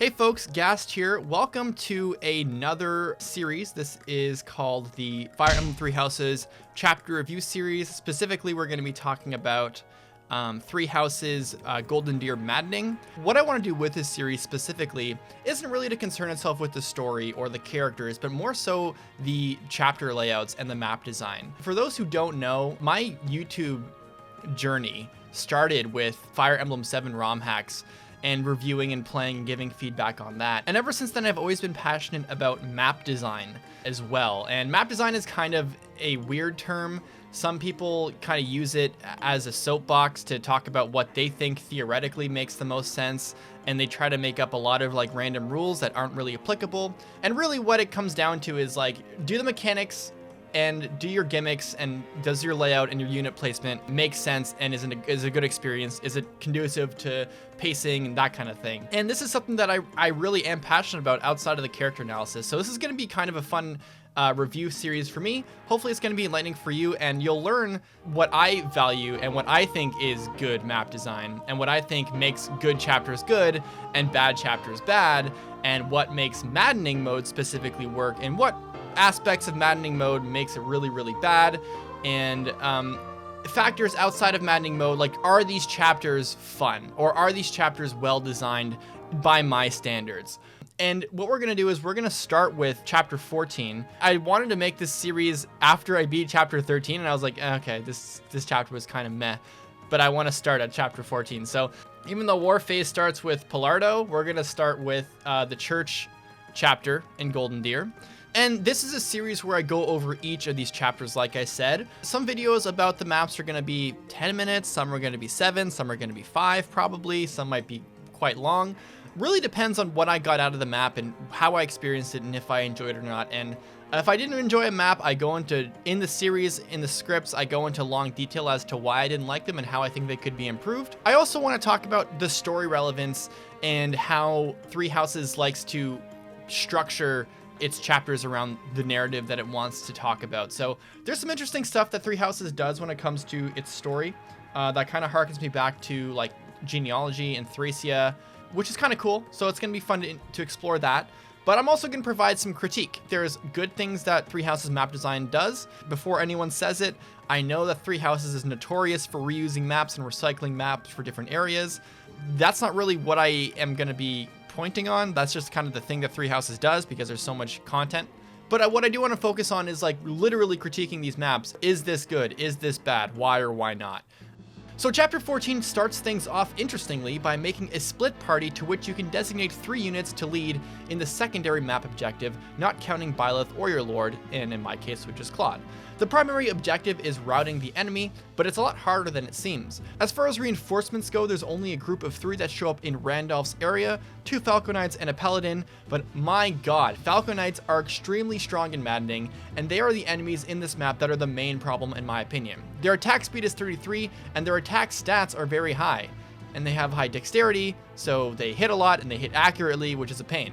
Hey folks, Gast here. Welcome to another series. This is called the Fire Emblem Three Houses chapter review series. Specifically, we're going to be talking about Three Houses Golden Deer Maddening. What I want to do with this series specifically isn't really to concern itself with the story or the characters, but more so the chapter layouts and the map design. For those who don't know, my YouTube journey started with Fire Emblem 7 ROM hacks and reviewing and playing and giving feedback on that. And ever since then, I've always been passionate about map design as well. And map design is kind of a weird term. Some people kind of use it as a soapbox to talk about what they think theoretically makes the most sense. And they try to make up a lot of like random rules that aren't really applicable. And really what it comes down to is like, do the mechanics and do your gimmicks, and does your layout and your unit placement make sense, and is a good experience? Is it conducive to pacing and that kind of thing? And this is something that I really am passionate about outside of the character analysis. So this is going to be kind of a fun review series for me. Hopefully it's going to be enlightening for you, and you'll learn what I value and what I think is good map design, and what I think makes good chapters good and bad chapters bad, and what makes maddening mode specifically work, and what aspects of maddening mode makes it really, really bad, and factors outside of maddening mode, like, are these chapters fun, or are these chapters well designed by my standards? And what we're gonna do is we're gonna start with chapter 14. I wanted to make this series after I beat chapter 13, and I was like, okay, this chapter was kind of meh, but I want to start at chapter 14. So even though war phase starts with Pilardo, we're gonna start with the church chapter in Golden Deer. And this is a series where I go over each of these chapters, like I said. Some videos about the maps are going to be 10 minutes, some are going to be 7, some are going to be 5 probably, some might be quite long. Really depends on what I got out of the map and how I experienced it and if I enjoyed it or not. And if I didn't enjoy a map, I go into, in the series, in the scripts, I go into long detail as to why I didn't like them and how I think they could be improved. I also want to talk about the story relevance and how Three Houses likes to structure its chapters around the narrative that it wants to talk about. So there's some interesting stuff that Three Houses does when it comes to its story that kind of harkens me back to like genealogy and Thracia, which is kind of cool. So it's going to be fun to explore that. But I'm also going to provide some critique. There's good things that Three Houses map design does. Before anyone says it, I know that Three Houses is notorious for reusing maps and recycling maps for different areas. That's not really what I am going to be pointing on. That's just kind of the thing that Three Houses does because there's so much content. But what I do want to focus on is like literally critiquing these maps. Is this good? Is this bad? Why or why not? So chapter 14 starts things off interestingly by making a split party to which you can designate 3 units to lead in the secondary map objective, not counting Byleth or your lord, and in my case, which is Claude. The primary objective is routing the enemy, but it's a lot harder than it seems. As far as reinforcements go, there's only a group of 3 that show up in Randolph's area, 2 Falcon Knights and a Paladin, but my god, Falcon Knights are extremely strong and maddening, and they are the enemies in this map that are the main problem in my opinion. Their attack speed is 33, and their attack stats are very high, and they have high dexterity, so they hit a lot and they hit accurately, which is a pain.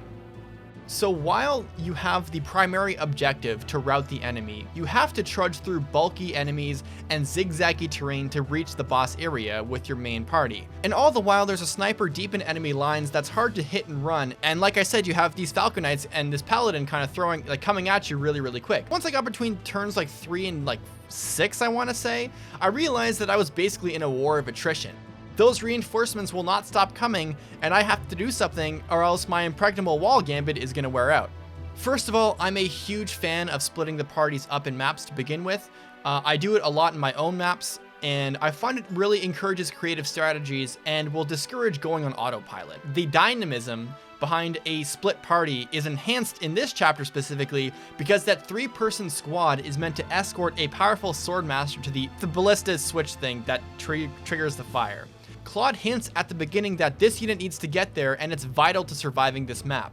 So while you have the primary objective to rout the enemy, you have to trudge through bulky enemies and zigzaggy terrain to reach the boss area with your main party. And all the while there's a sniper deep in enemy lines that's hard to hit and run, and like I said, you have these Falcon Knights and this Paladin kind of coming at you really, really quick. Once I got between turns like 3 and like 6, I want to say, I realized that I was basically in a war of attrition. Those reinforcements will not stop coming, and I have to do something or else my impregnable wall gambit is going to wear out. First of all, I'm a huge fan of splitting the parties up in maps to begin with. I do it a lot in my own maps, and I find it really encourages creative strategies and will discourage going on autopilot. The dynamism behind a split party is enhanced in this chapter specifically because that 3-person squad is meant to escort a powerful swordmaster to the ballista switch thing that triggers the fire. Claude hints at the beginning that this unit needs to get there, and it's vital to surviving this map.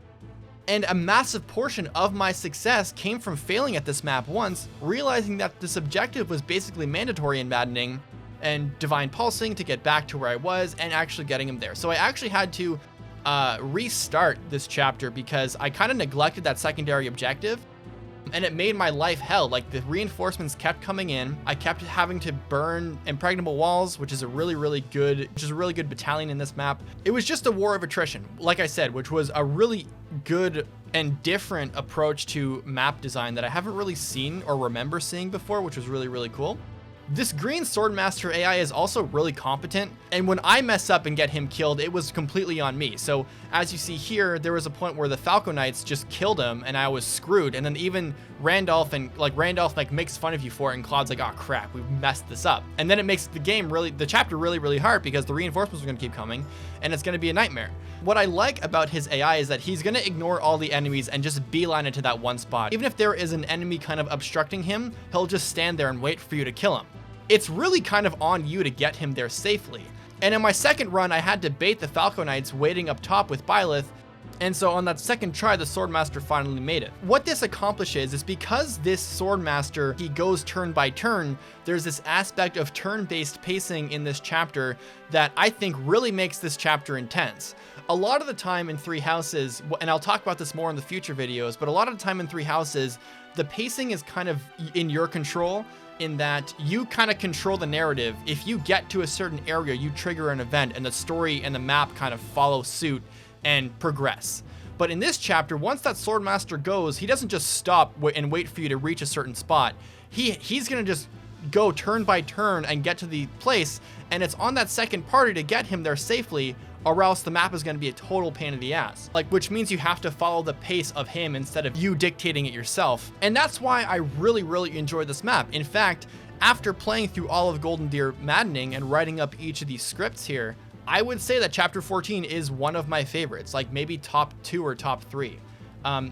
And a massive portion of my success came from failing at this map once, realizing that this objective was basically mandatory in maddening, and divine pulsing to get back to where I was and actually getting him there. So I actually had to restart this chapter because I kind of neglected that secondary objective. and it made my life hell. Like, the reinforcements kept coming in. I kept having to burn impregnable walls, which is a really good battalion in this map. It was just a war of attrition, like I said, which was a really good and different approach to map design that I haven't really seen or remember seeing before, which was really cool. This green Swordmaster AI is also really competent, and when I mess up and get him killed, it was completely on me. So as you see here, there was a point where the Falco Knights just killed him and I was screwed, and then even Randolph makes fun of you for it, and Claude's like, oh crap, we messed this up. And then it makes the chapter really hard, because the reinforcements are going to keep coming and it's going to be a nightmare. What I like about his AI is that he's going to ignore all the enemies and just beeline it to that one spot. Even if there is an enemy kind of obstructing him, he'll just stand there and wait for you to kill him. It's really kind of on you to get him there safely. And in my second run, I had to bait the Falco Knights waiting up top with Byleth, and so on that second try, the Swordmaster finally made it. What this accomplishes is, because this Swordmaster, he goes turn by turn, there's this aspect of turn-based pacing in this chapter that I think really makes this chapter intense. A lot of the time in Three Houses, and I'll talk about this more in the future videos, but a lot of the time in Three Houses, the pacing is kind of in your control, in that you kind of control the narrative. If you get to a certain area, you trigger an event, and the story and the map kind of follow suit and progress. But in this chapter, once that Swordmaster goes, he doesn't just stop and wait for you to reach a certain spot. He's gonna just go turn by turn and get to the place, and it's on that second party to get him there safely, or else the map is going to be a total pain in the ass. Which means you have to follow the pace of him instead of you dictating it yourself. And that's why I really enjoy this map. In fact, after playing through all of Golden Deer Maddening and writing up each of these scripts here, I would say that chapter 14 is one of my favorites, like maybe top 2 or top 3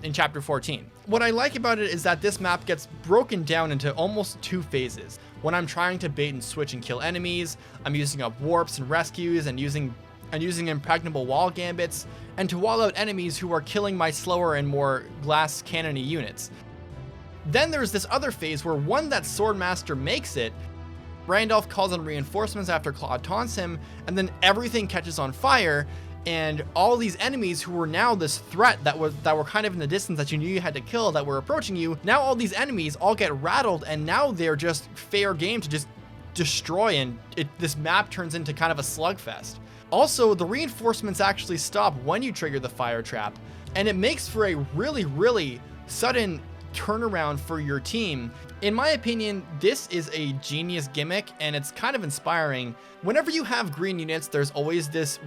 in chapter 14. What I like about it is that this map gets broken down into almost 2 phases. When I'm trying to bait and switch and kill enemies, I'm using up warps and rescues and using impregnable wall gambits, and to wall out enemies who are killing my slower and more glass cannony units. Then there's this other phase where that Swordmaster makes it, Randolph calls on reinforcements after Claude taunts him, and then everything catches on fire, and all these enemies who were now this threat that were kind of in the distance that you knew you had to kill, that were approaching you, now all these enemies all get rattled, and now they're just fair game to just destroy, and this map turns into kind of a slugfest. Also, the reinforcements actually stop when you trigger the fire trap, and it makes for a really sudden turnaround for your team. In my opinion, this is a genius gimmick, and it's kind of inspiring. Whenever you have green units, there's always this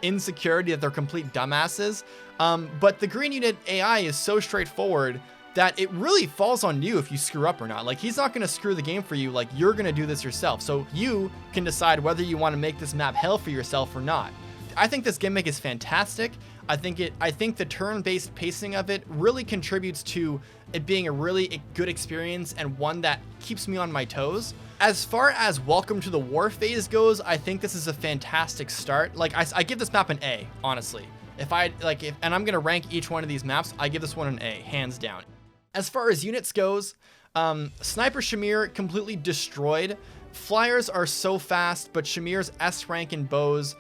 insecurity that they're complete dumbasses, but the green unit AI is so straightforward that it really falls on you if you screw up or not. Like, he's not going to screw the game for you. Like, you're going to do this yourself. So you can decide whether you want to make this map hell for yourself or not. I think this gimmick is fantastic. I think the turn-based pacing of it really contributes to it being a really good experience, and one that keeps me on my toes. As far as Welcome to the War phase goes, I think this is a fantastic start. Like, I give this map an A, honestly. And I'm going to rank each one of these maps, I give this one an A, hands down. As far as units goes, Sniper Shamir completely destroyed. Flyers are so fast, but Shamir's S rank in bows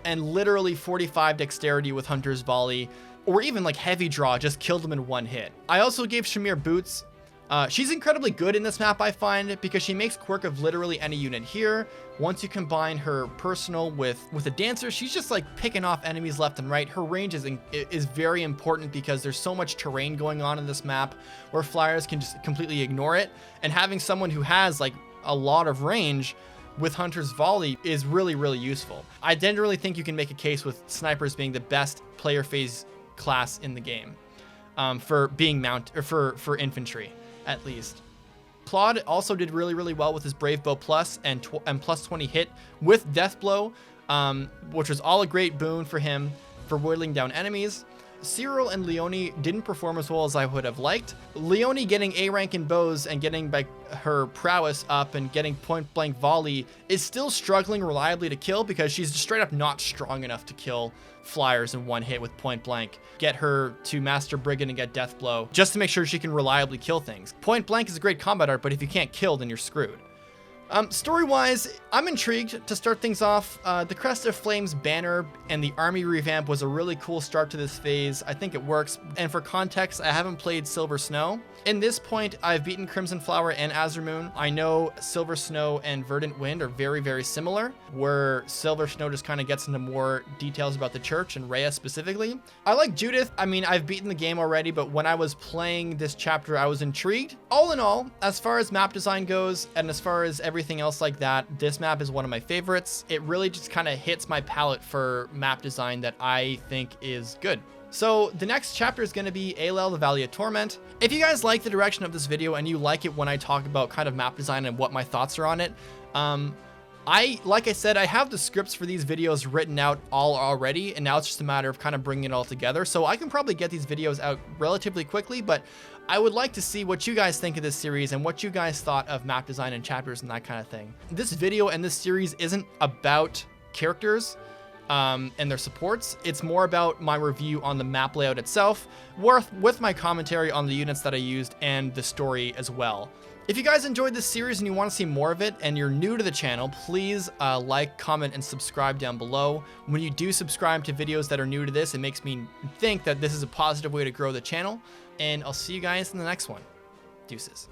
and literally 45 dexterity with Hunter's Volley, or even like heavy draw, just killed him in one hit. I also gave Shamir boots. She's incredibly good in this map, I find, because she makes quirk of literally any unit here. Once you combine her personal with a dancer, she's just like picking off enemies left and right. Her range is very important, because there's so much terrain going on in this map where flyers can just completely ignore it. And having someone who has like a lot of range with Hunter's Volley is really useful. I generally think you can make a case with snipers being the best player phase class in the game, for being for infantry at least. Claude also did really well with his Brave Bow Plus and plus 20 hit with Death Blow, which was all a great boon for him for whittling down enemies. Cyril and Leonie didn't perform as well as I would have liked. Leonie getting A rank in bows and getting her prowess up and getting point blank volley is still struggling reliably to kill, because she's just straight up not strong enough to kill flyers in one hit with point blank. Get her to Master Brigand and get Death Blow just to make sure she can reliably kill things. Point blank is a great combat art, but if you can't kill, then you're screwed. Story-wise, I'm intrigued to start things off. The Crest of Flames banner and the army revamp was a really cool start to this phase. I think it works. And for context, I haven't played Silver Snow. In this point, I've beaten Crimson Flower and Azure Moon. I know Silver Snow and Verdant Wind are very, very similar, where Silver Snow just kind of gets into more details about the church and Rhea specifically. I like Judith. I mean, I've beaten the game already, but when I was playing this chapter, I was intrigued. All in all, as far as map design goes, and as far as everything else like that, this map is one of my favorites. It really just kind of hits my palette for map design that I think is good. So the next chapter is going to be Aelel, the Valley of Torment. If you guys like the direction of this video and you like it when I talk about kind of map design and what my thoughts are on it, like I said, I have the scripts for these videos written out all already, and now it's just a matter of kind of bringing it all together. So I can probably get these videos out relatively quickly, but I would like to see what you guys think of this series and what you guys thought of map design and chapters and that kind of thing. This video and this series isn't about characters and their supports. It's more about my review on the map layout itself, with my commentary on the units that I used and the story as well. If you guys enjoyed this series and you want to see more of it and you're new to the channel, please like, comment, and subscribe down below. When you do subscribe to videos that are new to this, it makes me think that this is a positive way to grow the channel. And I'll see you guys in the next one. Deuces.